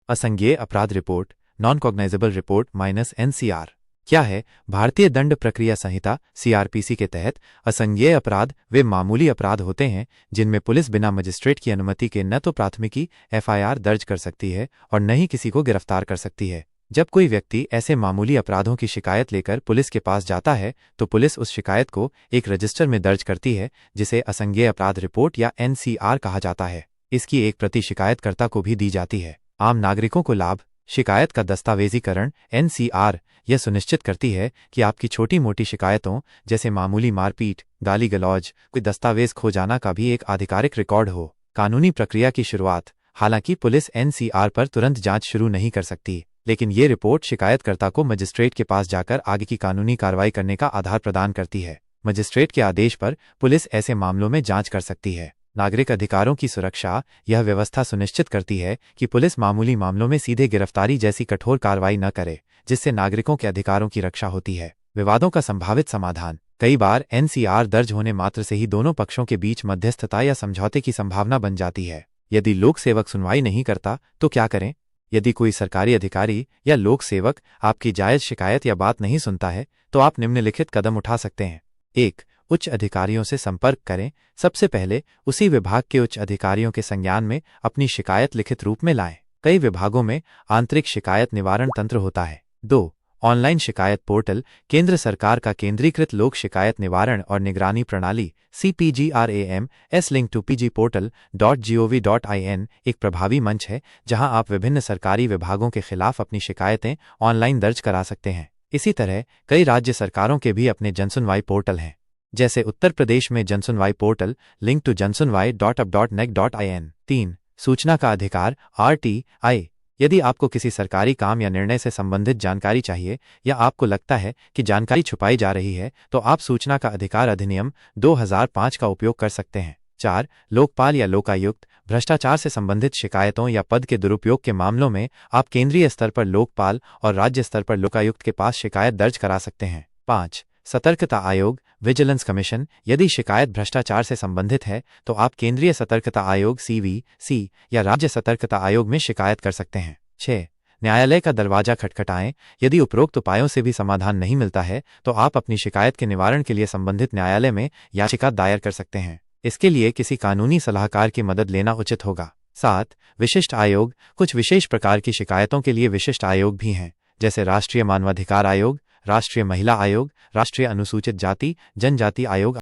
असंज्ञेय अपराध report, non cognisable report -NCR क्या है? भारतीय दंड प्रक्रिया संहिता CRPC के तहत असंज्ञेय अपराध वे मामूली अपराध होते हैं जिनमें पुलिस बिना मजिस्ट्रेट की अनुमति के न तो प्राथमिकी FIR दर्ज कर सकती है और न ही किसी को गिरफ्तार कर सकती है। जब कोई व्यक्ति ऐसे मामूली अपराधों की शिकायत लेकर पुलिस के पास जाता है तो पुलिस उस शिकायत को एक रजिस्टर में दर्ज करती है जिसे असंज्ञेय अपराध रिपोर्ट या NCR कहा जाता है। इसकी एक प्रति शिकायतकर्ता को भी दी जाती है। आम नागरिकों को लाभ, शिकायत का दस्तावेजीकरण। NCR यह सुनिश्चित करती है कि आपकी छोटी मोटी शिकायतों जैसे मामूली मारपीट, गाली गलौज, कोई दस्तावेज खो जाना का भी एक आधिकारिक रिकॉर्ड हो। कानूनी प्रक्रिया की शुरुआत। हालांकि पुलिस NCR पर तुरंत जांच शुरू नहीं कर सकती, लेकिन ये रिपोर्ट शिकायतकर्ता को मजिस्ट्रेट के पास जाकर आगे की कानूनी कार्रवाई करने का आधार प्रदान करती है। मजिस्ट्रेट के आदेश पर पुलिस ऐसे मामलों में जांच कर सकती है। नागरिक अधिकारों की सुरक्षा। यह व्यवस्था सुनिश्चित करती है कि पुलिस मामूली मामलों में सीधे गिरफ्तारी जैसी कठोर कार्रवाई न करे, जिससे नागरिकों के अधिकारों की रक्षा होती है। विवादों का संभावित समाधान। कई बार NCR दर्ज होने मात्र से ही दोनों पक्षों के बीच मध्यस्थता या समझौते की संभावना बन जाती है। यदि लोक सेवक सुनवाई नहीं करता तो क्या करें? यदि कोई सरकारी अधिकारी या लोक सेवक आपकी जायज शिकायत या बात नहीं सुनता है तो आप निम्नलिखित कदम उठा सकते हैं। 1. उच्च अधिकारियों से संपर्क करें। सबसे पहले उसी विभाग के उच्च अधिकारियों के संज्ञान में अपनी शिकायत लिखित रूप में लाएं। कई विभागों में आंतरिक शिकायत निवारण तंत्र होता है। 2. ऑनलाइन शिकायत पोर्टल। केंद्र सरकार का केंद्रीकृत लोक शिकायत निवारण और निगरानी प्रणाली CPGRAM S-Link to pgportal.gov.in एक प्रभावी मंच है जहां आप विभिन्न सरकारी विभागों के खिलाफ अपनी शिकायतें ऑनलाइन दर्ज करा सकते हैं। इसी तरह कई राज्य सरकारों के भी अपने जनसुनवाई पोर्टल हैं, जैसे उत्तर प्रदेश में जनसुनवाई पोर्टल linktojansunwai.up.nec.in। 3. सूचना का अधिकार RTI। यदि आपको किसी सरकारी काम या निर्णय से संबंधित जानकारी चाहिए या आपको लगता है कि जानकारी छुपाई जा रही है तो आप सूचना का अधिकार अधिनियम 2005 का उपयोग कर सकते हैं। 4. लोकपाल या लोकायुक्त। भ्रष्टाचार से संबंधित शिकायतों या पद के दुरुपयोग के मामलों में आप केंद्रीय स्तर पर लोकपाल और राज्य स्तर पर लोकायुक्त के पास शिकायत दर्ज करा सकते हैं। 5. सतर्कता आयोग विजिलेंस कमीशन। यदि शिकायत भ्रष्टाचार से संबंधित है तो आप केंद्रीय सतर्कता आयोग CVC या राज्य सतर्कता आयोग में शिकायत कर सकते हैं। 6. न्यायालय का दरवाजा खटखटाएं। यदि उपरोक्त उपायों से भी समाधान नहीं मिलता है तो आप अपनी शिकायत के निवारण के लिए संबंधित न्यायालय में याचिका दायर कर सकते हैं। इसके लिए किसी कानूनी सलाहकार की मदद लेना उचित होगा। 7. विशिष्ट आयोग। कुछ विशेष प्रकार की शिकायतों के लिए विशिष्ट आयोग भी हैं, जैसे राष्ट्रीय मानवाधिकार आयोग, राष्ट्रीय महिला आयोग, राष्ट्रीय अनुसूचित जाति जनजाति आयोग।